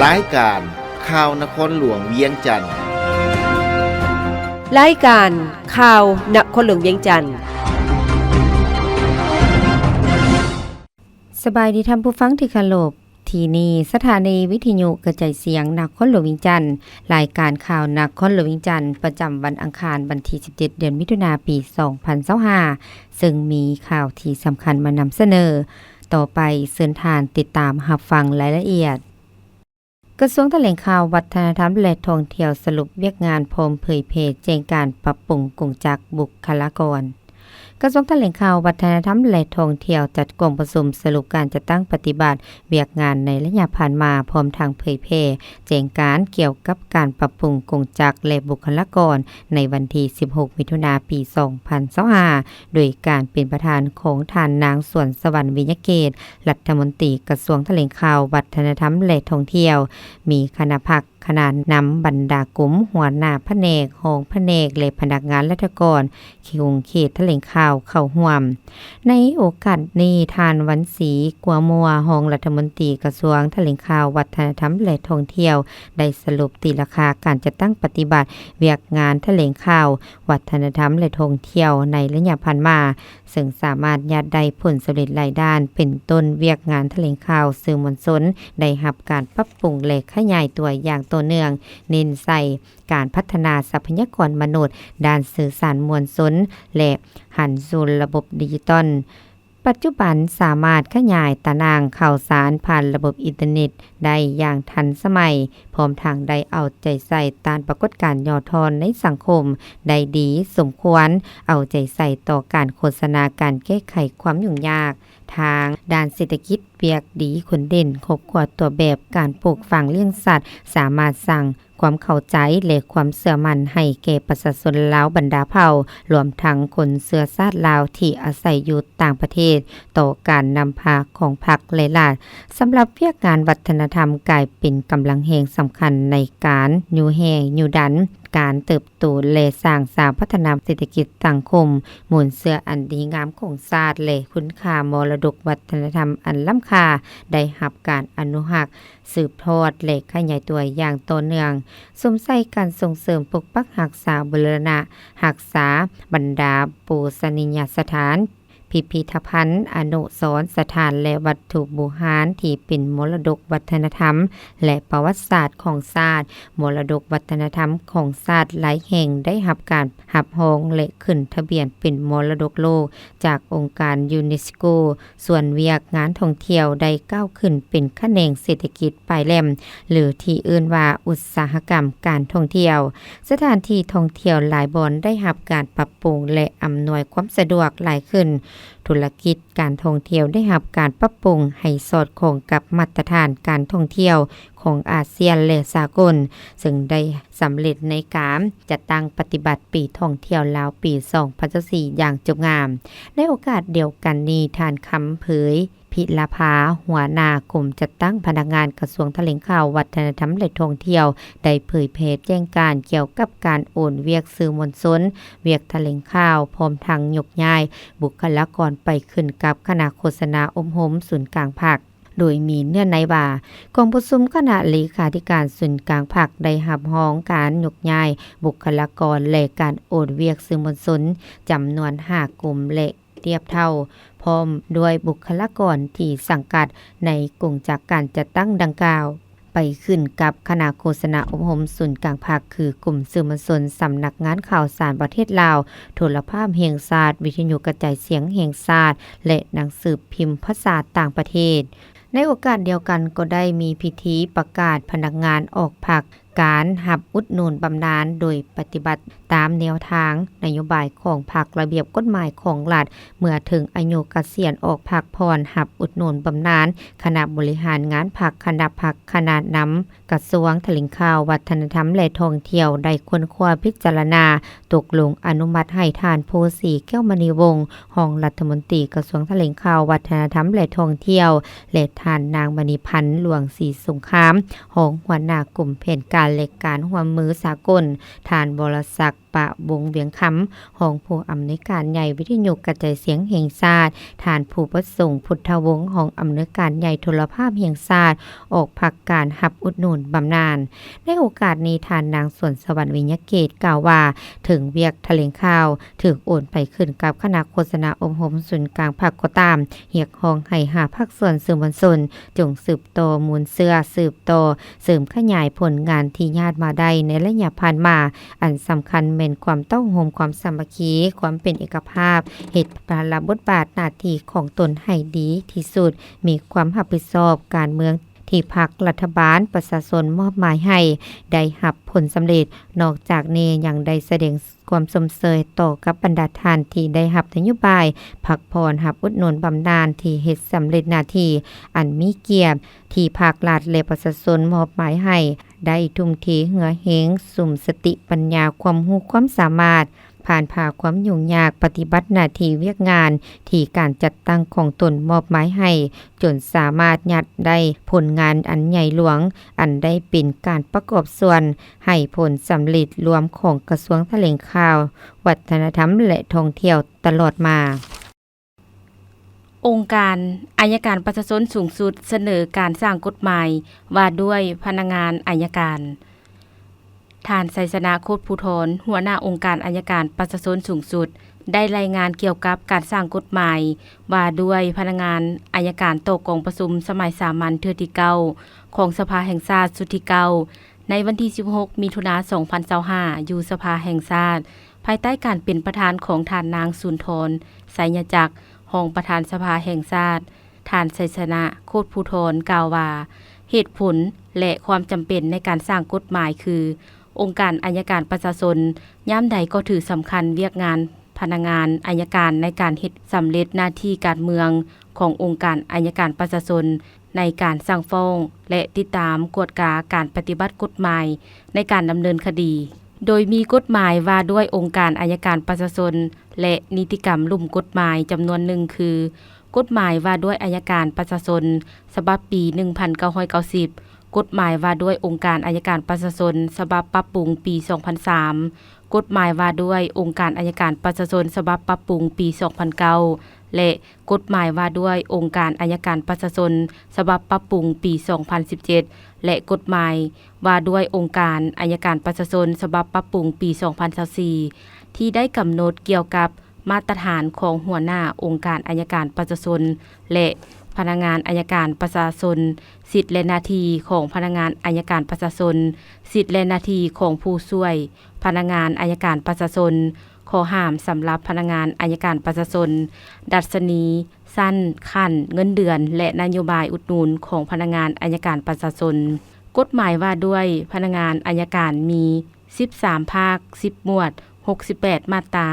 รายการข่าวนครหลวงเวียงจันทน์รายการข่าวนครหลวงเวียงจันทน์สบายดีท่านผู้ฟังที่เคารพที่นี่สถานีวิทยุกระจายเสียงนครหลวงเวียงจันทน์รายการข่าวนครหลวงเวียงจันทน์ประจำวันอังคารวันที่17เดือนมิถุนายนปี2025ซึ่งมีข่าวที่สำคัญมานำเสนอต่อไปเชิญทานติดตามรับฟังรายละเอียดกระทรวงแถลงข่าววัฒนธรรมและท่องเที่ยวสรุปเวียกงานพร้อมเผยแพร่แจ้งการปรับปรุงกงจักรบุคลากรกระทรวงแถลงข่าววัฒนธรรมและท่องเที่ยวจัดกองประชุมสรุปการจัดตั้งปฏิบัติเวียกงานในระยะผ่านมาพร้อมทางเผยแพร่แจ้งการเกี่ยวกับการปรับปรุงกงจักรและบุคลากรในวันที่16มิถุนายนปี2025โดยการเป็นประธานของท่านนางสวนสวรรค์วิญญเกตรัฐมนตรีกระทรวงแถลงข่าววัฒนธรรมและท่องเที่ยวมีคณะพักขณะนำบรรดากลุ่มหัวหน้าแผนกรองแผนกและพนักงานราชการเขตแถลงข่าวเข้าร่วมในโอกาสนี้ท่านวันศรีกัวมัวรองรัฐมนตรีกระทรวงแถลงข่าววัฒนธรรมและท่องเที่ยวได้สรุปตีราคาการจัดตั้งปฏิบัติเวียกงานแถลงข่าววัฒนธรรมและท่องเที่ยวในระยะผ่านมาซึ่งสามารถยัดได้ผลสำเร็จหลายด้านเป็นต้นเวียกงานแถลงข่าวสื่อมวลชนได้รับการปรับปรุงและขยายตัวอย่างต่อเนื่องเน้นใส่การพัฒนาทรัพยากรมนุษย์ด้านสื่อสารมวลชนและหันสู่ระบบดิจิตอลปัจจุบันสามารถขยายตารางข่าวสารผ่านระบบอินเทอร์เน็ตได้อย่างทันสมัยพร้อมทางได้เอาใจใส่ตามปรากฏการณ์ย่อทอนในสังคมได้ดีสมควรเอาใจใส่ต่อการโฆษณาการแก้ไขความยุ่งยากทางด้านเศรษฐกิจเวียกดีคนเด่นครบครัวตัวแบบการปลูกฝังเลี้ยงสัตว์สามารถสร้างความเข้าใจและความเชื่อมั่นให้แก่ประชาชนลาวบรรดาเผ่ารวมทั้งคนเชื้อชาติลาวที่อาศัยอยู่ต่างประเทศต่อการนำพาของพรรคและรัฐสำหรับเวียกงานวัฒนธรรมกลายเป็นกำลังแห่งสำคัญในการอยู่แห่อยู่ดันการเติบโตและสร้างสรรค์พัฒนาเศรษฐกิจสังคมมูลเสื้ออันดีงามของชาติและคุณค่ามรดกวัฒนธรรมอันล้ำค่าได้รับการอนุรักษ์สืบทอดและขยายตัวอย่างต่อเนื่องสมใส่การส่งเสริมปกปักรักษาบูรณะรักษาบรรดาปูชนียสถานพิพิธภัณฑ์อนุสรณ์สถานและวัตถุโบราณที่เป็นมรดกวัฒนธรรมและประวัติศาสตร์ของชาติมรดกวัฒนธรรมของชาติหลายแห่งได้รับการรับรองและขึ้นทะเบียนเป็นมรดกโลกจากองค์การยูเนสโกส่วนเวียกงานท่องเที่ยวได้ก้าวขึ้นเป็นแขนงเศรษฐกิจปลายแหลมหรือที่เอื่นว่าอุตสาหกรรมการท่องเที่ยวสถานที่ท่องเที่ยวหลายบ่อนได้รับการปรับปรุงและอำนวยความสะดวกหลายขึ้นธุรกิจการท่องเที่ยวได้รับการปรับปรุงให้สอดคล้องกับมาตรฐานการท่องเที่ยวของอาเซียนและสากลซึ่งได้สำเร็จในการจัดตั้งปฏิบัติปีท่องเที่ยวลาวปี2024อย่างจบงามในโอกาสเดียวกันนี้ท่านคำเผยพิลาภาหัวหน้ากรมจัดตั้งพนักงานกระทรวงแถลงข่าววัฒนธรรมและท่องเที่ยวได้เผยแพร่แจ้งการเกี่ยวกับการโอนเวียกสื่อมวลชนเวียกแถลงข่าวพร้อมทางยกย้ายบุคลากรไปขึ้นกับคณะโฆษณาอมหมศูนย์กลางภาคโดยมีเนื้อในว่ากองประชุมคณะเลขาธิการศูนย์กลางภาคได้รับรองการยกย้ายบุคลากรและการโอนเวียกสื่อมวลชนจำนวน5กลุ่มและเทียบเท่าพร้อมด้วยบุคลากรที่สังกัดในกลุ่มจากการจัดตั้งดังกล่าวไปขึ้นกับคณะโฆษณาอบรมศูนย์กลางภาคคือกลุ่มสื่อมวลชนสำนักงานข่าวสารประเทศลาวโทรภาพแห่งชาติวิทยุกระจายเสียงแห่งชาติและหนังสือพิมพ์ภาษาต่างประเทศในโอกาสเดียวกันก็ได้มีพิธีประกาศพนักงานออกพรรคการหับอุดหนุนบำนาญโดยปฏิบัติตามแนวทางนโยบายของพรรคระเบียบกฎหมายของรัฐเมื่อถึงอายุเกษียณออกพรรคพรหับอุดหนุนบำนาญคณะบริหารงานพรรคคณะพรรคคณะนำกระทรวงแถลงข่าววัฒนธรรมและท่องเที่ยวได้ค้นคว้าพิจารณาตกลงอนุมัติให้ท่านโพสีแก้วมณีวงศ์รองรัฐมนตรีกระทรวงแถลงข่าววัฒนธรรมและท่องเที่ยวและท่านนางมณีพันธ์หลวงศรีสงครามรองหัวหน้ากลุ่มแผนการและการร่วมมือสากลท่านบรศักดิ์ป ปะวงเวียงคำของผู้อำนวยการใหญ่วิทยุกระจายเสียงแห่งชาติฐานผู้ประสงค์พุทธวงศ์ของอำนวยการใหญ่โทรภาพแห่งชาติออกพักการหับอุดหนุนบำนาญในโอกาสนี้ทานนางสวนสวรรค์วิญญาเกตกล่าวว่าถึงเวียกแถลงข่าวถึกโอนไปขึ้นกับคณะโฆษณาอบรมศูนย์กลางภาคก็ตามเรียกร้องให้หาภาคส่วนสื่อมวลชนจงสืบต่อมูลเสื้อสืบต่อเสริมขยายผลงานที่ญาติมาได้ในระยะผ่านมาอันสำคัญแม่นความต้องโฮมความสามัคคีความเป็นเอกภาพเฮ็ดภาระบทบาทหน้าที่ของตนให้ดีที่สุดมีความรับผิดชอบการเมืองที่พรรครัฐบาลประชาชนมอบหมายให้ได้รับผลสำเร็จนอกจากนี้ยังได้แสดงความสมเสยต่อกับบรรดาท่านที่ได้รับนโยบายพักผ่อนรับอุดหนุนบำนาญที่เฮ็ดสำเร็จหน้าที่อันมีเกียรติที่ภาครัฐและประชาชนมอบหมายให้ได้ทุ่มเทเหือเหงสุมสติปัญญาความรู้ความสามารถผ่านผ่าความยุ่งยากปฏิบัติหน้าที่เวียกงานที่การจัดตั้งของตนมอบหมายให้จนสามารถยัดได้ผลงานอันใหญ่หลวงอันได้เป็นการประกอบส่วนให้ผลสำเร็จรวมของกระทรวงแถลงข่าววัฒนธรรมและท่องเที่ยวตลอดมาองค์การอัยการประชาชนสูงสุดเสนอการสร้างกฎหมายว่าด้วยพนักงานอัยการท่านไสสนะโคตรภูธรหัวหน้าองค์การอัยการประชาชนสูงสุดได้รายงานเกี่ยวกับการสร้างกฎหมายว่าด้วยพนักงานอัยการโตกองประชุมสมัยสามัญเทื่อที่9ของสภาแห่งชาติสุดที่9ในวันที่16มิถุนายน2025อยู่สภาแห่งชาติภายใต้การเป็นประธานของท่านนางสุนทรไสยจักรรองประธานสภาแห่งชาติท่านไสสนะโคตรภูธรกล่าวว่าเหตุผลและความจำเป็นในการสร้างกฎหมายคือองค์การอัยการประชาชนย่ามใดก็ถือสำคัญเวียกงานพนักงานอัยการในการเฮ็ดสำเร็จหน้าที่การเมืองขององค์การอัยการประชาชนในการสั่งฟ้องและติดตามกวดกาการปฏิบัติกฎหมายในการดำเนินคดีโดยมีกฎหมายว่าด้วยองค์การอัยการประชาชนและนิติกรรมลุ่มกฎหมายจำนวนหนึ่งคือกฎหมายว่าด้วยอัยการประชาชนฉบับปี 1990กฎหมายว่าด้วยองค์การอัยการประชาชนฉบับปรับปรุงปี 2003กฎหมายว่าด้วยองค์การอัยการประชาชนฉบับปรับปรุงปี 2009และกฎหมายว่าด้วยองค์การอัยการประชาชนฉบับปรับปรุงปี 2017และกฎหมายว่าด้วยองค์การอัยการประชาชนฉบับปรับปรุงปี 2024ที่ได้กำหนดเกี่ยวกับมาตรฐานของหัวหน้าองค์การอัยการประชาชนและพนักงานอัยการประชาชนสิทธิและหน้าที่ของพนักงานอัยการประชาชนสิทธิและหน้าที่ของผู้ช่วยพนักงานอัยการประชาชนข้อห้ามสำหรับพนักงานอัยการประชาชนดัชนีสั้นขั้นเงินเดือนและนโยบายอุดหนุนของพนักงานอัยการประชาชนกฎหมายว่าด้วยพนักงานอัยการมี13ภาค10หมวด68มาตรา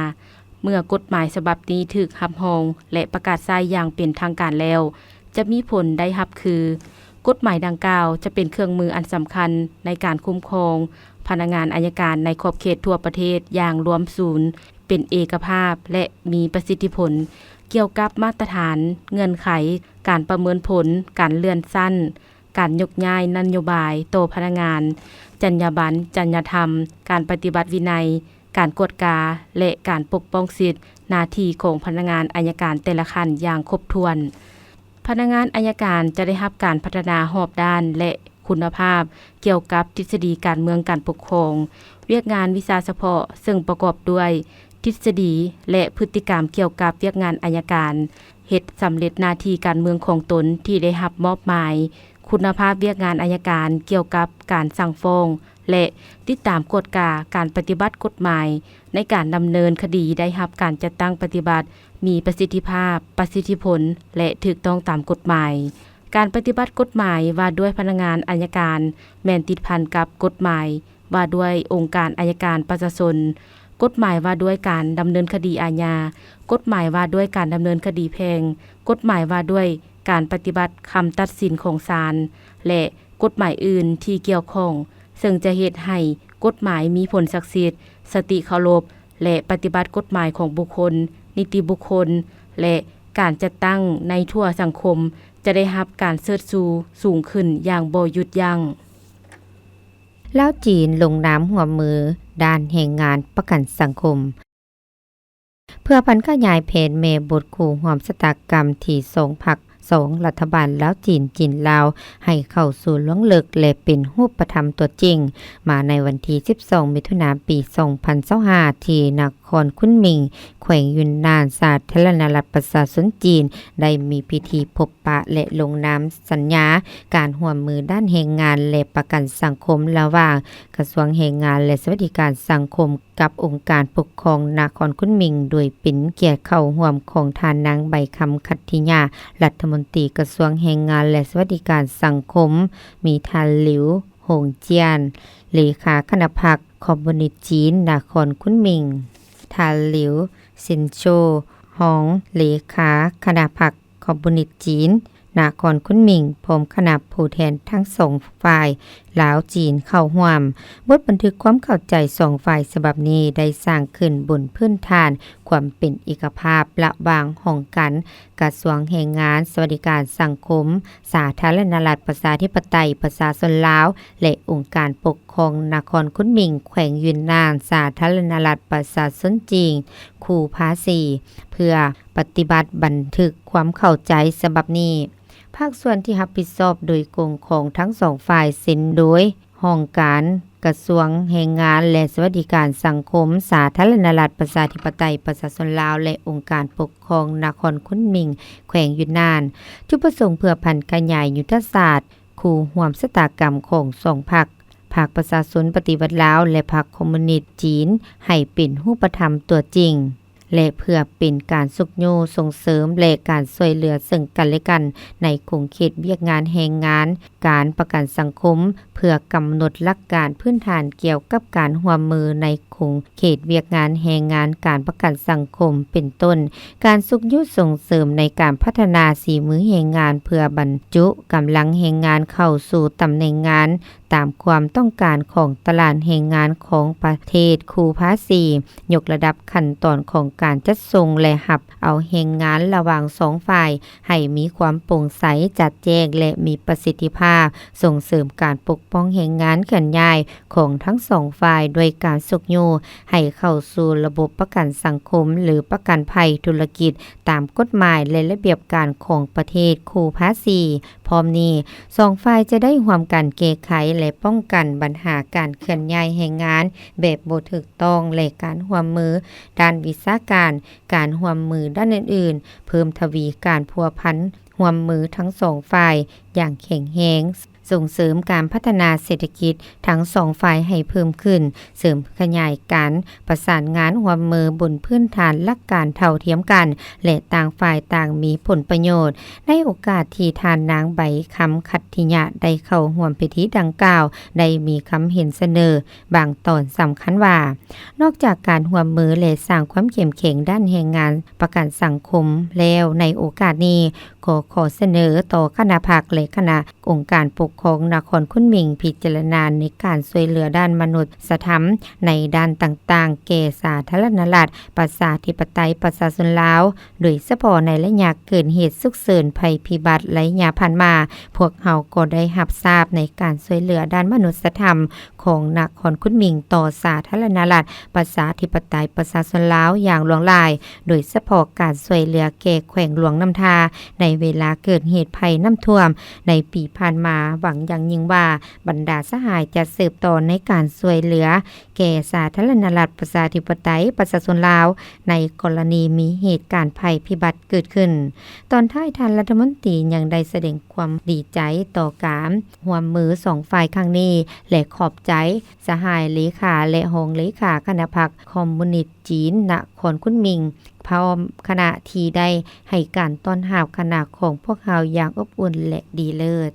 เมื่อกฎหมายฉบับนี้ถูกรับรองและประกาศใช้อย่างเป็นทางการแล้วจะมีผลได้รับคือกฎหมายดังกล่าวจะเป็นเครื่องมืออันสำคัญในการคุ้มครองพนักงานอัยการในขอบเขตทั่วประเทศอย่างรวมศูนย์เป็นเอกภาพและมีประสิทธิผลเกี่ยวกับมาตรฐานเงื่อนไขการประเมินผลการเลื่อนสั้นการยกย้ายนโยบายต่อพนักงานจรรยาบรรณจรรยธรรมการปฏิบัติวินัยการกวดกาและการปกป้องสิทธิหน้าที่ของพนักงานอัยการแต่ละขั้นอย่างครบถ้วนพนักงานอัยการจะได้รับการพัฒนารอบด้านและคุณภาพเกี่ยวกับทฤษฎีการเมืองการปกครองเวียกงานวิชาเฉพาะซึ่งประกอบด้วยทฤษฎีและพฤติกรรมเกี่ยวกับเวียกงานอัยการเฮ็ดสำเร็จหน้าที่การเมืองของตนที่ได้รับมอบหมายคุณภาพเวียกงานอัยการเกี่ยวกับการสั่งฟ้องและติดตามกฎกาการปฏิบัติกฎหมายในการดำเนินคดีได้รับการจัดตั้งปฏิบัติมีประสิทธิภาพประสิทธิผลและถูกต้องตามกฎหมายการปฏิบัติกฎหมายว่าด้วยพนักงานอัยการแม่นติดพันกับกฎหมายว่าด้วยองค์การอัยการประชาชนกฎหมายว่าด้วยการดำเนินคดีอาญากฎหมายว่าด้วยการดำเนินคดีแพ่งกฎหมายว่าด้วยการปฏิบัติคำตัดสินของศาลและกฎหมายอื่นที่เกี่ยวข้องซึ่งจะเฮ็ดให้กฎหมายมีผลศักดิ์สิทธิ์สติเคารพและปฏิบัติกฎหมายของบุคคลนิติบุคคลและการจัดตั้งในทั่วสังคมจะได้รับการเชิดชูสูงขึ้นอย่างบ่หยุดยั้ง ลาวจีนลงนามร่วมมือ ด้านแรงงานประกันสังคมเพื่อพันขยายแผนแม่บทคู่ร่วมชะตากรรมที่2พรรค2รัฐบาลลาวจีนลาวให้เข้าสู่ล่วงลึกและเป็นรูปธรรมตัวจริงมาในวันที่12มิถุนายนปี2025ที่นครคุนหมิงแขวงยุนนานสาธารณรัฐประชาชนจีนได้มีพิธีพบปะและลงนามสัญญาการร่วมมือด้านแรงงานและประกันสังคมระหว่างกระทรวงแรงงานและสวัสดิการสังคมกับองค์การปกครองนครคุนหมิงโดยเป็นเกียรติเข้าร่วมของทานนางใบคำคัตติยารัฐมนตรีกระทรวงแรงงานและสวัสดิการสังคมมีทานหลิวหงเจียนเลขาคณะพรรคคอมมิวนิสต์จีนนครคุนหมิงทานหลิวซินโชหองเลขาคณะพรรคคอมมิวนิสต์จีนนครคุนหมิงพร้อมคณะผู้แทนทั้งสองฝ่ายลาวจีนเข้าร่วมบทบันทึกความเข้าใจ2ฝ่ายฉบับนี้ได้สร้างขึ้นบนพื้นฐานความเป็นเอกภาพระหว่างห้องกันกระทรวงแรงงานสวัสดิการสังคมสาธารณรัฐประชาธิปไตยประชาชนลาวและองค์การปกครองนครคุนหมิงแขวงยุนนานสาธารณรัฐประชาชนจีนคู่ภาษีเพื่อปฏิบัติบันทึกความเข้าใจฉบับนี้ภาคส่วนที่รับผิดชอบโดยกงของทั้งสองฝ่ายเซ็นโดยห้องการกระทรวงแรงงานและสวัสดิการสังคมสาธารณรัฐประชาธิปไตยประชาชนลาวและองค์การปกครองนครคุนหมิงแขวงยุนนานจุดประสงค์เพื่อพันขยายยุทธศาสตร์คู่ร่วมชะตากรรมของ2พรรคพรรคประชาชนปฏิวัติลาวและพรรคคอมมิวนิสต์จีนให้เป็นรูปธรรมตัวจริงและเพื่อเป็นการสุขโยส่งเสริมและการช่วยเหลือซึ่งกันและกันในคงเขตเวียกงานแรงงานการประกันสังคมเพื่อกำหนดหลักการพื้นฐานเกี่ยวกับการร่วมมือในคงเขตเวียกงานแรงงานการประกันสังคมเป็นต้นการสุขโยส่งเสริมในการพัฒนาสีมือแรงงานเพื่อบรรจุกำลังแรงงานเข้าสู่ตำแหน่งงานตามความต้องการของตลาดแรงงานของประเทศคู่ภาษียกระดับขั้นตอนของการจัดส่งและหับเอาแรงงานระหว่าง2ฝ่ายให้มีความโปร่งใสจัดแจงและมีประสิทธิภาพส่งเสริมการปกป้องแรงงานเคลื่อนย้ายของทั้ง2ฝ่ายโดยการสุขโยให้เข้าสู่ระบบประกันสังคมหรือประกันภัยธุรกิจตามกฎหมายและระเบียบการของประเทศคู่ภาษีพร้อมนี้2ฝ่ายจะได้ร่วมกันแก้ไขและป้องกันปัญหาการเคลื่อนย้ายแรงงานแบบบ่ถูกต้องและการร่วมมือด้านวิชาการร่วมมือด้านอื่นๆเพิ่มทวีการพัวพันร่วมมือทั้ง2ฝ่ายอย่างแข็งแรงส่งเสริมการพัฒนาเศรษฐกิจทั้ง2ฝ่ายให้เพิ่มขึ้นเสริมขยายการประสานงานร่วมมือบนพื้นฐานหลักการเท่าเทียมกันและต่างฝ่ายต่างมีผลประโยชน์ในโอกาสที่ทานนางใบคำคัตติยะได้เข้าร่วมพิธีดังกล่าวได้มีคำเห็นเสนอบางตอนสำคัญว่านอกจากการร่วมมือและสร้างความเข้มแข็งด้านแรงงานประกันสังคมแล้วในโอกาสนี้ขอเสนอต่อคณะพรรคและคณะองค์การปกครองนครคุนหมิงพิจารณาในการช่วยเหลือด้านมนุษยธรรมในด้านต่างๆแก่สาธารณรัฐประชาธิปไตยประชาชนลาวโดยเฉพาะในระยะเกิดเหตุฉุกเฉินภัยพิบัติระยะผ่านมาพวกเฮาก็ได้รับทราบในการช่วยเหลือด้านมนุษยธรรมของนครคุนหมิงต่อสาธารณรัฐประชาธิปไตยประชาชนลาวอย่างหลวงหลายโดยเฉพาะการช่วยเหลือแก่แขวงหลวงน้ำทาในเวลาเกิดเหตุภัยน้ำท่วมในปีผ่านมาหวังอย่างยิ่งว่าบรรดาสหายจะสืบต่อในการช่วยเหลือแก่สาธารณรัฐประชาธิปไตยประชาชนลาวในกรณีมีเหตุการณ์ภัยพิบัติเกิดขึ้นตอนท้ายท่านรัฐมนตรียังได้แสดงความดีใจต่อการร่วมมือ2ฝ่ายครั้งนี้และขอบใจสหายเลขาและรองเลขาคณะพรรคคอมมิวนิสต์จีนนครคุนหมิงพร้อมคณะที่ได้ให้การต้อนรับคณะของพวกเราอย่างอบอุ่นและดีเลิศ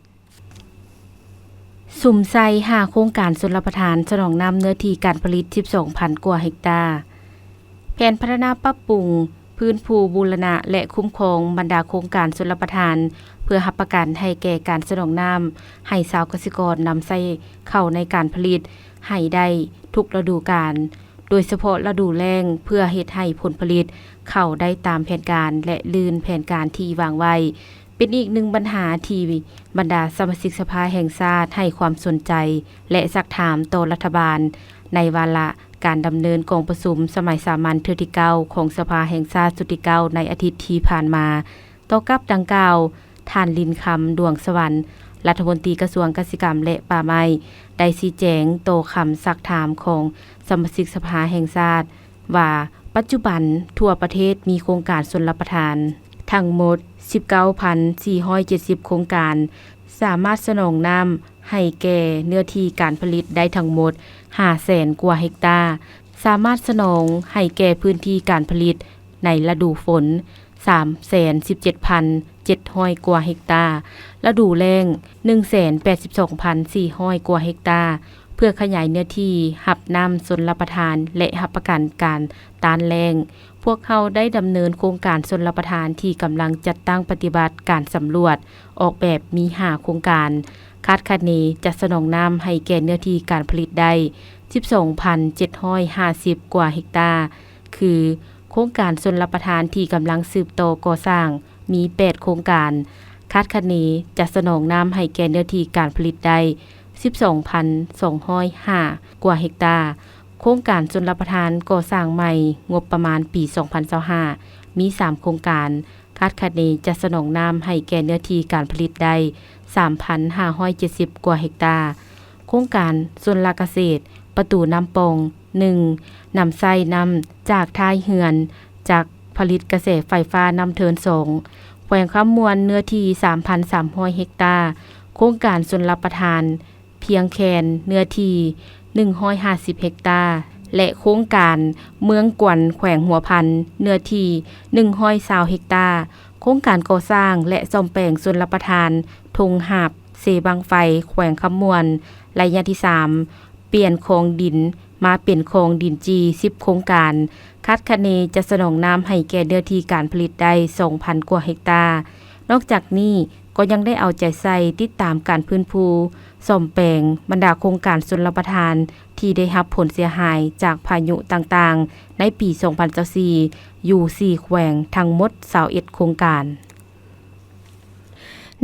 สุ่มไส้5โครงการชลประทานสนองนำเนื้อที่การผลิต 12,000 กว่าเฮกตาร์แผนพัฒนาปรับปรุงพื้นภูบูรณะและคุ้มครองบรรดาโครงการชลประทานเพื่อรับประกันให้แก่การสนองน้ำให้ชาวเกษตรกรนำใส่เข้าในการผลิตให้ได้ทุกฤดูกาลโดยเฉพาะฤดูแล้งเพื่อเฮ็ดให้ผลผลิตเข้าได้ตามแผนการและลื่นแผนการที่วางไว้เป็นอีกหนึ่งปัญหาที่บรรดาสมาชิกสภาแห่งชาติให้ความสนใจและซักถามต่อรัฐบาลในวาระ การดำเนินกองประชุมสมัยสามัญเทื่อที่9ของสภาแห่งชาติสุดที่9ในอาทิตย์ที่ผ่านมาต่อกับดังกล่าวท่านลินคำดวงสวรรค์รัฐมนตรีกระทรวงเกษตรกรรมและป่าไม้ได้ชี้แจงโต้คำซักถามของสมาชิกสภาแห่งชาติว่าปัจจุบันทั่วประเทศมีโครงการชลประทานทั้งหมด 19,470 โครงการสามารถสนองน้ำให้แก่เนื้อที่การผลิตได้ทั้งหมด 500,000 กว่าเฮกตาร์สามารถสนองให้แก่พื้นที่การผลิตในฤดูฝน 317,700 กว่าเฮกตาร์ฤดูแล้ง 182,400 กว่าเฮกตาร์เพื่อขยายเนื้อที่หับน้ำชลประทานและหับประกันการต้านแล้งพวกเขาได้ดำเนินโครงการชลประทานที่กำลังจัดตั้งปฏิบัติการสำรวจออกแบบมี5โครงการคาดคะเนจะสนองน้ำให้แก่เนื้อที่การผลิตได้ 12,750 กว่าเฮกตาร์คือโครงการชลประทานที่กำลังสืบโตก่อสร้างมี8โครงการคาดคะเนจะสนองน้ำให้แก่เนื้อที่การผลิตได้ 12,205 กว่าเฮกตาร์โครงการชลประทานก่อสร้างใหม่งบประมาณปี 2025มี3โครงการคาดคะเนจะสนองน้ำให้แก่เนื้อที่การผลิตได้ 3,570 กว่าเฮกตาร์โครงการชลเกษตรประตูน้ำปง 1. นำไส้น้ำจากท้ายเหือนจากผลิตกระแสไฟฟ้าน้ำเทิน2แขวงคำมวนเนื้อที่ 3,300 เฮกตาร์โครงการชลประทานเพียงแคนเนื้อที่150 เฮกตาร์และโครงการเมืองกวนแขวงหัวพันเนื้อที่120 เฮกตาร์โครงการก่อสร้างและซ่อมแปลงชลประทานทงหาบเสบางไฟแขวงคำมวนระยะที่3เปลี่ยนโครงดินมาเป็นโครงดินจี10โครงการคาดคะเนจะสนองน้ำให้แก่เนื้อที่การผลิตได้ 2,000 กว่าเฮกตาร์นอกจากนี้ก็ยังได้เอาใจใส่ติดตามการพื้นภูซ่อมแปลงบรรดาโครงการชลประทานที่ได้รับผลเสียหายจากพายุต่างๆในปี 2024อยู่4แขวงทั้งหมด21โครงการ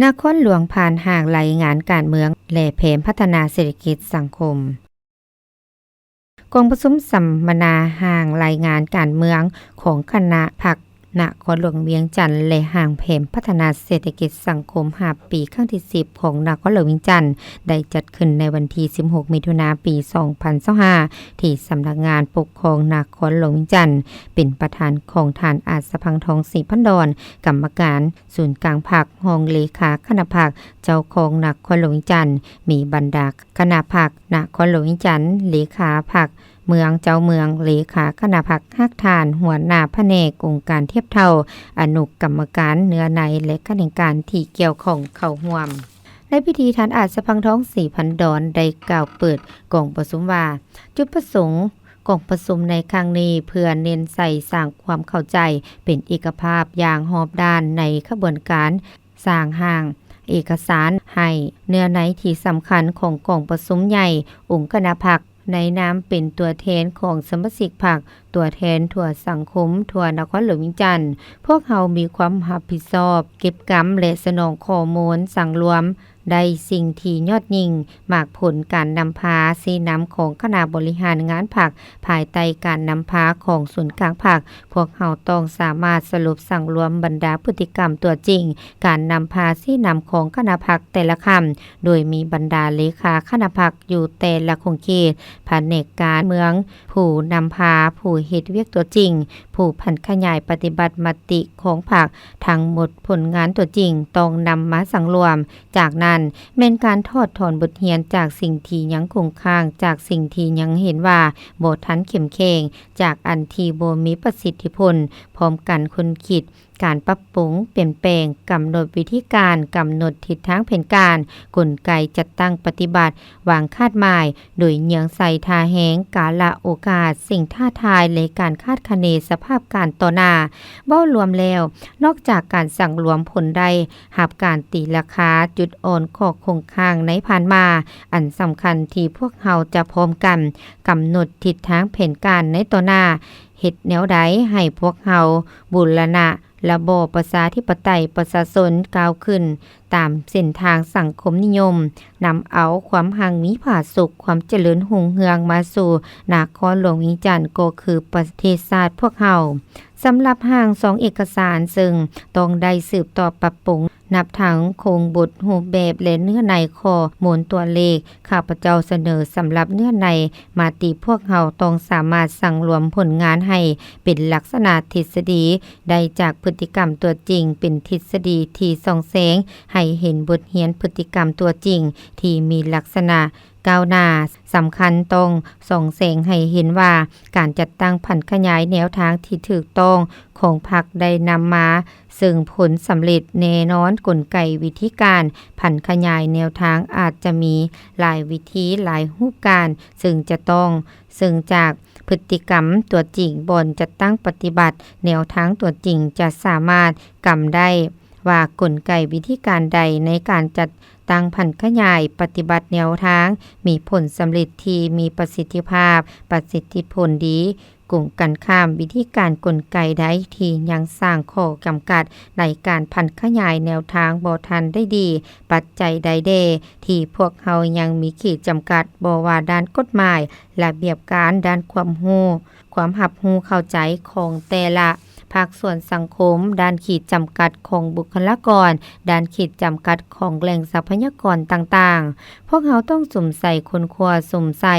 นครหลวงผ่านห่างรายงานการเมืองและแผนพัฒนาเศรษฐกิจสังคมกองประชุมสัมมนาห่างรายงานการเมืองของคณะพรรคนครหลวงเวียงจันทน์และห่างแผนพัฒนาเศรษฐกิจสังคม5ปีครั้งที่10ของนครหลวงเวียงจันทน์ได้จัดขึ้นในวันที่16มิถุนายนปี 2025ที่สำนักงานปกครองนครหลวงเวียงจันทน์เป็นประธานของท่านอาจสะพังทองศรีพันดรกรรมการศูนย์กลางพรรครองเลขาคณะพรรคเจ้าของนครหลวงเวียงจันทน์มีบรรดาคณะพรรคนครหลวงเวียงจันทน์เลขาพรรคเมืองเจ้าเมืองเลขาคณะพรรคฮักทานหัวหน้าแผนกองค์การเทียบเท่าอนุกรรมการเนื้อในและคณะการที่เกี่ยวของเข้าร่วมในพิธีท่านอาจสะพังทองศรีพันดรได้กล่าวเปิดกองประชุมว่าจุดประสงค์กองประชุมในครั้งนี้เพื่อเน้นใส่สร้างความเข้าใจเป็นเอกภาพอย่างรอบด้านในขบวนการสร้างห้างเอกสารให้เนื้อในที่สำคัญของกองประชุมใหญ่องค์คณะพรรคในนามเป็นตัวแทนของสมาชิกพรรคตัวแทนทั่วสังคมทั่วนครหลวงเวียงจันทน์พวกเขามีความรับผิดชอบเก็บกำและสนองข้อมูลสั่งรวมได้สิ่งที่ยอดยิ่งมากผลการนำพาสีน้ำของคณะบริหารงานพรรคภายใต้การนำพาของศูนย์กลางพรรคพวกเขาต้องสามารถสรุปสั่งรวมบรรดาพฤติกรรมตัวจริงการนำพาสีน้ำของคณะพรรคแต่ละคำโดยมีบรรดาเลขาคณะพรรคอยู่แต่ละคงเขตแผนกการเมืองผู้นำพาผู้เฮ็ดเวียกตัวจริงผู้พันขยายปฏิบัติมติของพรรคทั้งหมดผลงานตัวจริงต้องนำมาสั่งรวมจากนั้นแม่นการทอดถอนบทเรียนจากสิ่งที่ยังคงค้างจากสิ่งที่ยังเห็นว่าบ่ทันเข้มแข็งจากอันที่บ่มีประสิทธิผลพร้อมกันคนคิดการปรับปรุงเปลี่ยนแปลงกำหนดวิธีการกำหนดทิศทางแผนการกลไกจัดตั้งปฏิบัติวางคาดหมายโดยเยื้องใส่ทาแหงกาละโอกาสสิ่งท้าทายและการคาดคะเนสภาพการต่อหน้าเว้ารวมแล้วนอกจากการสั่งรวมผลได้หับการตีราคาจุดอ่อนข้อคงค้างในผ่านมาอันสำคัญที่พวกเฮาจะพร้อมกันกำหนดทิศทางแผนการในต่อหน้าเฮ็ดแนวใดให้พวกเฮาบูรณะ ระบอบประชาธิปไตยประชาชนก้าวขึ้นตามเส้นทางสังคมนิยมนำเอาความหังมีผาสุขความเจริญรุ่งเรืองมาสู่นครหลวงเวียงจันทน์ก็คือประเทศชาติพวกเฮาสำหรับห่าง2เอกสารซึ่งต้องได้สืบต่อปรับปรุงนับทั้งโครงบทรูปแบบและเนื้อในข้อมูลตัวเลขข้าพเจ้าเสนอสำหรับเนื้อในมาติพวกเฮาต้องสามารถสั่งรวมผลงานให้เป็นลักษณะทฤษฎีได้จากพฤติกรรมตัวจริงเป็นทฤษฎีที่ส่องแสงให้เห็นบทเรียนพฤติกรรมตัวจริงที่มีลักษณะก้าวหน้าสำคัญต้องส่องแสงให้เห็นว่าการจัดตั้งผันขยายแนวทางที่ถูกต้องของพรรคได้นำมาซึ่งผลสำเร็จแน่นอนกลไกวิธีการผันขยายแนวทางอาจจะมีหลายวิธีหลายรูปการซึ่งจากพฤติกรรมตัวจริงบนจัดตั้งปฏิบัติแนวทางตัวจริงจะสามารถกำได้ว่ากลไกวิธีการใดในการจัดตั้งผันขยายปฏิบัติแนวทางมีผลสำเร็จที่มีประสิทธิภาพประสิทธิผลดีกลุ่มกันข้ามวิธีการกลไกใดที่ยังสร้างข้อจำกัดในการผันขยายแนวทางบ่ทันได้ดีปัจจัยใดเดที่พวกเฮายังมีขีดจำกัดบ่ว่าด้านกฎหมายระเบียบการด้านความรู้ความรับรู้เข้าใจของแต่ละภาคส่วนสังคมด้านขีดจำกัดของบุคลากรด้านขีดจำกัดของแหล่งทรัพยากรต่างๆพวกเขาต้องสุ่มใส่คนครัวสุ่มใส่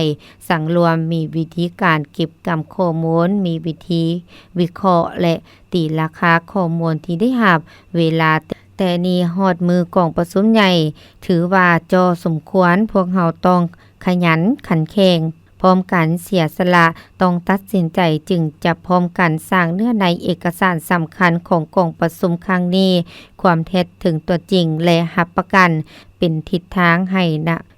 สังรวมมีวิธีการเก็บกำข้อมูลมีวิธีวิเคราะห์และตีราคาข้อมูลที่ได้รับเวลาแต่นี่ฮอดมือกองประชุมใหญ่ถือว่าจอสมควรพวกเขาต้องขยันขันแข็งพร้อมกันเสียสละต้องตัดสินใจจึงจะพร้อมกันสร้างเนื้อในเอกสารสำคัญของกองประชุมครั้งนี้ความเท็จถึงตัวจริงและรับประกันเป็นทิศทางให้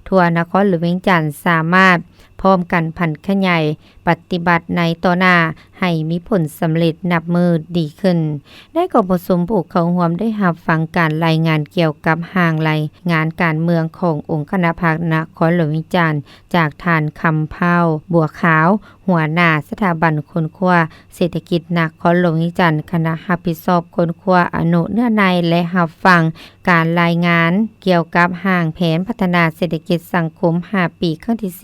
ทั่วนครหลวงเวียงจันทน์สามารถพร้อมกันผันขยายปฏิบัติในต่อหน้าให้มีผลสำเร็จนับมือดีขึ้นได้กองประชุมผู้เข้าร่วมได้รับฟังการรายงานเกี่ยวกับห่างรายงานการเมืองขององค์คณะพรรคนครหลวงเวียงจันทน์จากท่านคำเผาบัวขาวหัวหน้าสถาบันคนครัวเศรษฐกิจนครหลวงเวียงจันทน์คณะรับผิดชอบคนครัวอนุเนื้อในและรับฟังการรายงานเกี่ยวกับห่างแผนพัฒนาเศรษฐกิจสังคม5ปีครั้งที่10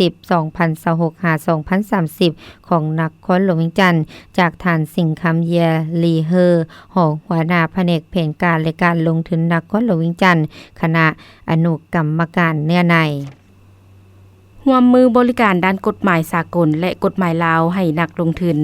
2026-2030 ของนครหลวงเวียงจันทน์จากท่านสิงห์คำเยียลีเฮอรองหัวหน้าแผนกแผนการและการลงทุนนครหลวงเวียงจันทน์คณะอนุกรรมการเนื้อในร่วมมือบริการด้านกฎหมายสากลและกฎหมายลาวให้นักลงทุน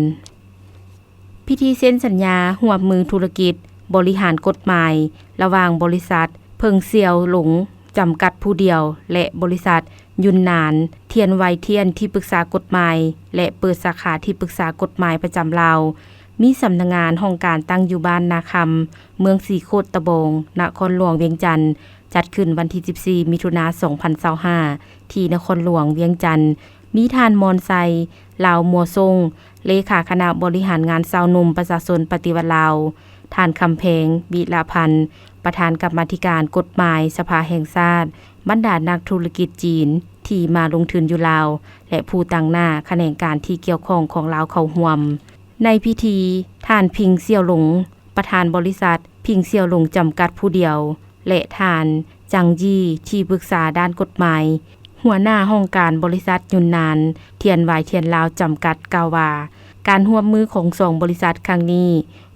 พิธีเซ็นสัญญาร่วมมือธุรกิจบริหารกฎหมายระหว่างบริษัทเพิงเซียวหลงจำกัดผู้เดียวและบริษัทยุนนานเทียนไวเทียนที่ปรึกษากฎหมายและเปิดสาขาที่ปรึกษากฎหมายประจำลาวมีสำนักงานห้องการตั้งอยู่บ้านนาคำเมืองสีโคตรตะบงนครหลวงเวียงจันทน์จัดขึ้นวันที่14มิถุนายน2025ที่นครหลวงเวียงจันทน์มีท่านมอนไซลาวมัวทรงเลขาคณะบริหารงานชาวหนุ่มประชาชนปฏิวัติลาวท่านคำแพงบิลาพันธ์ประธานกรรมาธิการกฎหมายสภาแห่งชาติบรรดานักธุรกิจจีนที่มาลงทุนอยู่ลาวและผู้ต่างหน้าแขนงการที่เกี่ยวข้องของลาวเข้าร่วมในพิธีท่านพิงเสี่ยวหลงประธานบริษัทพิงเสี่ยวหลงจำกัดผู้เดียวและท่านจังยี่ที่ปรึกษาด้านกฎหมายหัวหน้าห้องการบริษัทยุนนานเทียนวายเทียนลาวจำกัดกล่าวว่าการร่วมมือของ2บริษัทครั้งนี้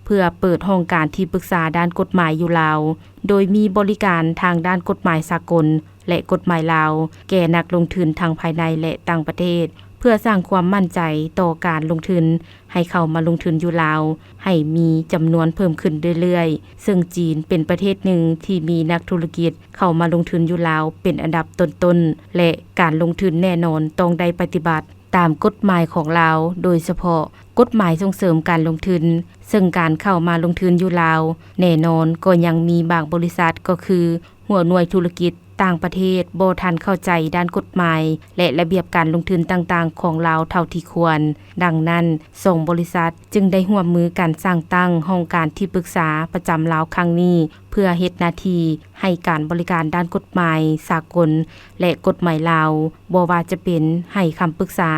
เพื่อเปิดห้องการที่ปรึกษาด้านกฎหมายอยู่ลาวโดยมีบริการทางด้านกฎหมายสากลและกฎหมายลาวแก่นักลงทุนทางภายในและต่างประเทศเพื่อสร้างความมั่นใจต่อการลงทุนให้เข้ามาลงทุนอยู่ลาวให้มีจำนวนเพิ่มขึ้นเรื่อยๆซึ่งจีนเป็นประเทศหนึ่งที่มีนักธุรกิจเข้ามาลงทุนอยู่ลาวเป็นอันดับต้นๆและการลงทุนแน่นอนต้องได้ปฏิบัติตามกฎหมายของลาวโดยเฉพาะกฎหมายส่งเสริมการลงทุนซึ่งการเข้ามาลงทุนอยู่ลาวแน่นอนก็ยังมีบางบริษัทก็คือหัวหน่วยธุรกิจต่างประเทศบ่ทันเข้าใจด้านกฎหมายและระเบียบการลงทุนต่างๆของลาวเท่าที่ควรดังนั้น2บริษัทจึงได้ร่วมมือกันสร้างตั้งห้องการที่ปรึกษาประจำลาวครั้งนี้เ พื่อเฮ็ดหน้าที่ให้การบริการด้านกฎหมายสากลและกฎหมายลาวบ่ว่าจะเป็นให้คำปรึกษา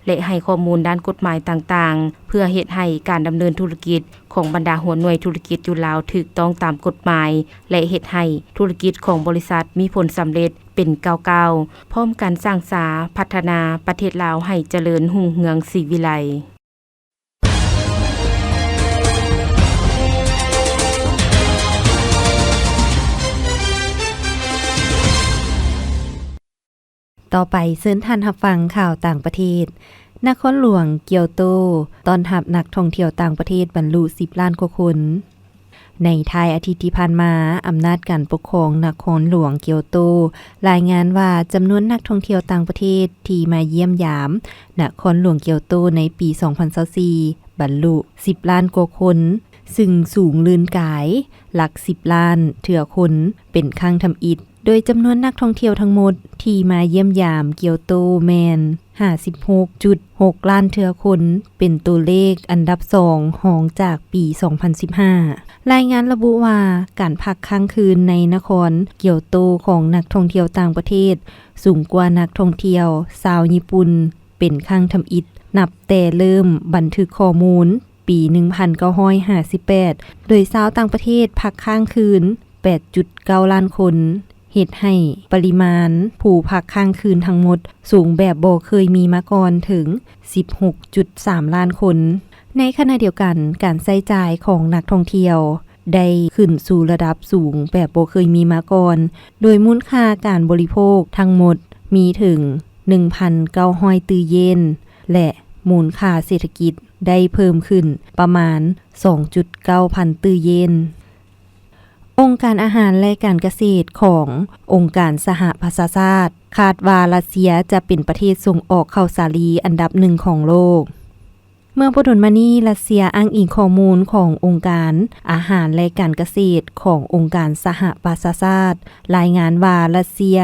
และให้ข้อมูลด้านกฎหมายต่างๆเพื่อเฮ็ดให้การดำเนินธุรกิจของบรรดาหัวหน่วยธุรกิจอยู่ลาวถูกต้องตามกฎหมายและเฮ็ดให้ธุรกิจของบริษัทมีผลสำเร็จเป็นก้าวๆพร้อมกันสร้างสาพัฒนาประเทศลาวให้เจริญรุ่งเรืองศรีวิไลต่อไปเชิญท่านรับฟังข่าวต่างประเทศนครหลวงเกียวโตต้อนรับนักท่องเที่ยวต่างประเทศบรรลุ10 ล้านกว่าคนในท้ายอาทิตย์ที่ผ่านมาอำนาจการปกครองนครหลวงเกียวโตรายงานว่าจำนวนนักท่องเที่ยวต่างประเทศที่มาเยี่ยมยามนครหลวงเกียวโตในปี 2024บรรลุ10 ล้านกว่าคนซึ่งสูงลืนกายหลัก10 ล้านเถื่อคนเป็นครั้งทำอิฐโดยจำนวนนักท่องเที่ยวทั้งหมดที่มาเยี่ยมยามเกียวโตแมน 56.6 ล้านเถื่อคนเป็นตัวเลขอันดับ2รองจากปี 2015 รายงานระบุว่าการพักค้างคืนในนครเกียวโตของนักท่องเที่ยวต่างประเทศสูงกว่านักท่องเที่ยวชาวญี่ปุ่นเป็นครั้งทำอิฐนับแต่เริ่มบันทึกข้อมูลปี 1958 โดยชาวต่างประเทศพักค้างคืน 8.9 ล้านคนเฮ็ดให้ปริมาณผู้พักค้างคืนทั้งหมดสูงแบบบ่เคยมีมาก่อนถึง 16.3 ล้านคนในขณะเดียวกันการใช้จ่ายของนักท่องเที่ยวได้ขึ้นสู่ระดับสูงแบบบ่เคยมีมาก่อนโดยมูลค่าการบริโภคทั้งหมดมีถึง 1,900 ตื้อเยนและมูลค่าเศรษฐกิจได้เพิ่มขึ้นประมาณ 2.9 พันตื้อเยนองค์การอาหารและการเกษตรขององค์การสหประชาชาติคาดว่ารัสเซียจะเป็นประเทศส่งออกข้าวสาลีอันดับ1ของโลกเมื่อบ่ดนมานี้รัสเซียอ้างอิงข้อมูลขององค์การอาหารและการเกษตรขององค์การสหประชาชาติรายงานว่ารัสเซีย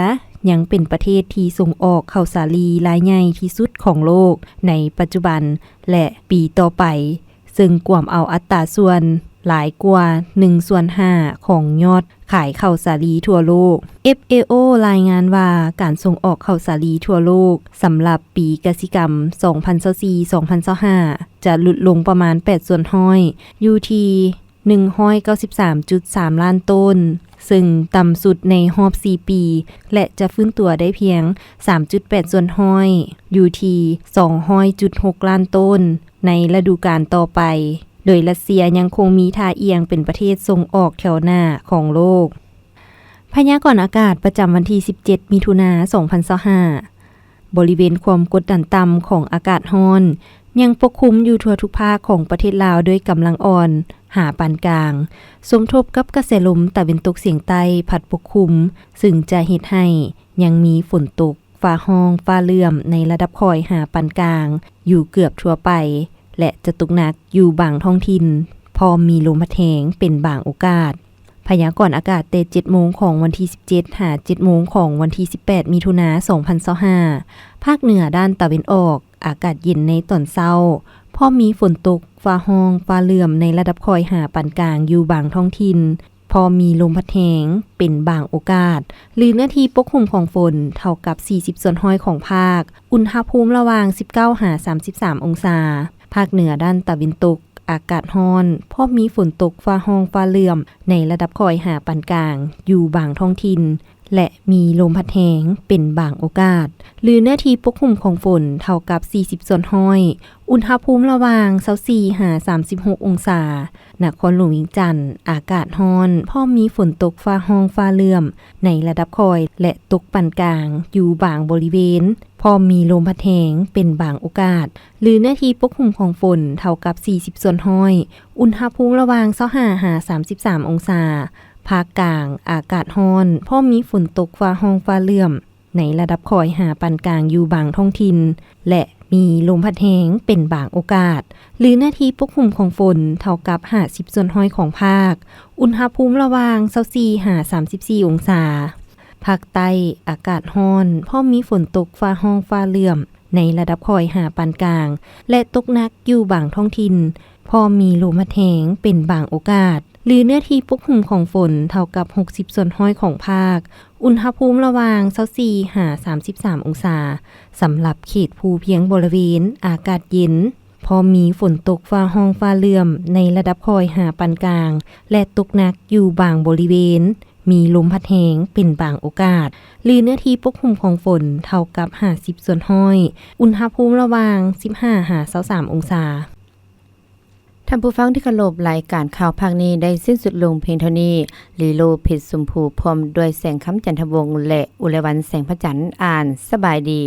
ยังเป็นประเทศที่ส่งออกข้าวสาลีรายใหญ่ที่สุดของโลกในปัจจุบันและปีต่อไปซึ่งกวมเอาอัตราส่วนหลายกว่า 1/5 ของยอดขายข้าวสาลีทั่วโลก FAO รายงานว่าการส่งออกข้าวสาลีทั่วโลกสำหรับปีกสิกรรม 2024-2025 จะลดลงประมาณ 8% อยู่ที่ 193.3 ล้านต้นซึ่งต่ำสุดในรอบ 4 ปีและจะฟื้นตัวได้เพียง 3.8% อยู่ที่ 200.6 ล้านต้นในฤดูกาลต่อไปโดยรัสเซียยังคงมีท่าเอียงเป็นประเทศส่งออกแถวหน้าของโลกพยากรณ์อากาศประจำวันที่ 17 มิถุนายน 2025 บริเวณความกดดันต่ำของอากาศร้อนยังปกคลุมอยู่ทั่วทุกภาคของประเทศลาวด้วยกำลังอ่อนหาปานกลางสมทบกับกระแสลมตะวันตกเฉียงใต้พัดปกคลุมซึ่งจะเฮ็ดให้ยังมีฝนตกฟ้าร้องฟ้าเหลื่อมในระดับค่อยหาปานกลางอยู่เกือบทั่วไปและจะตกหนักอยู่บางท้องถิ่นพอมีลมพัดแรงเป็นบางโอกาสพยากรณ์อากาศแต่ 7 โมงของวันที่ 17 หา 7 โมงของวันที่ 18 มิถุนายน 2025 ภาคเหนือด้านตะวันออกอากาศเย็นในตอนเช้าพอมีฝนตกฟ้าร้องฟ้าเหลื่อมในระดับค่อยหาปานกลางอยู่บางท้องถิ่นพอมีลมพัดแรงเป็นบางโอกาสหรือนาทีปกคลุมของฝนเท่ากับ 40% ของภาคอุณหภูมิระหว่าง 19-33 องศาภาคเหนือด้านตะวันตกอากาศร้อนพอมีฝนตกฟ้าร้องฟ้าเหลื่อมในระดับค่อยหาปานกลางอยู่บางท้องถิ่นและมีลมพัดแรงเป็นบางโอกาสหรือเนื้อที่ปกคลุมของฝนเท่ากับ 40% อุณหภูมิระหว่าง 24-36 องศานครหลวงวิงจันทน์อากาศร้อนพอมีฝนตกฟ้าร้องฟ้าเหลื่อมในระดับค่อยและตกปานกลางอยู่บางบริเวณพอมีลมพัดแรงเป็นบางโอกาสหรือเนื้อที่ปกคลุมของฝนเท่ากับ 40% อุณหภูมิระหว่าง 25-33 องศาภาคกลางอากาศร้อนพอมีฝนตกฟ้าร้องฟ้าเหลื่อมในระดับค่อยหาปานกลางอยู่บางท้องถิ่นและมีลมพัดแรงเป็นบางโอกาสหรือหน้าที่ปกคลุมของฝนเท่ากับ 50% ของภาคอุณหภูมิระหว่าง 24-34 องศาภาคใต้อากาศร้อนพอมีฝนตกฟ้าร้องฟ้าเหลื่อมในระดับค่อยหาปานกลางและตกหนักอยู่บางท้องถิ่น พอมีลมพัดแหงเป็นบางโอกาสหรือเนื้อที่ปกคลุมของฝนเท่ากับ60ส่วนห้อยของภาคอุณหภูมิระหว่าง24 หา 33 องศาสำหรับเขตภูเพียงบริเวณอากาศเย็นพอมีฝนตกฟ้าห้องฟ้าเลื่อมในระดับคอยหาปานกลางและตกหนักอยู่บางบริเวณมีลมพัดแหงเป็นบางโอกาสหรือเนื้อที่ปกคลุมของฝนเท่ากับ50ส่วนห้อยอุณหภูมิระหว่าง15 หา 23 องศาท่านผู้ฟังที่เคารพรายการข่าวภาคนี้ได้สิ้นสุดลงเพียงเท่านี้ลีโลเพชรชมพูพร้อมด้วยแสงคำจันทวงศ์และอุไรวันแสงพระจันทร์อ่านสบายดี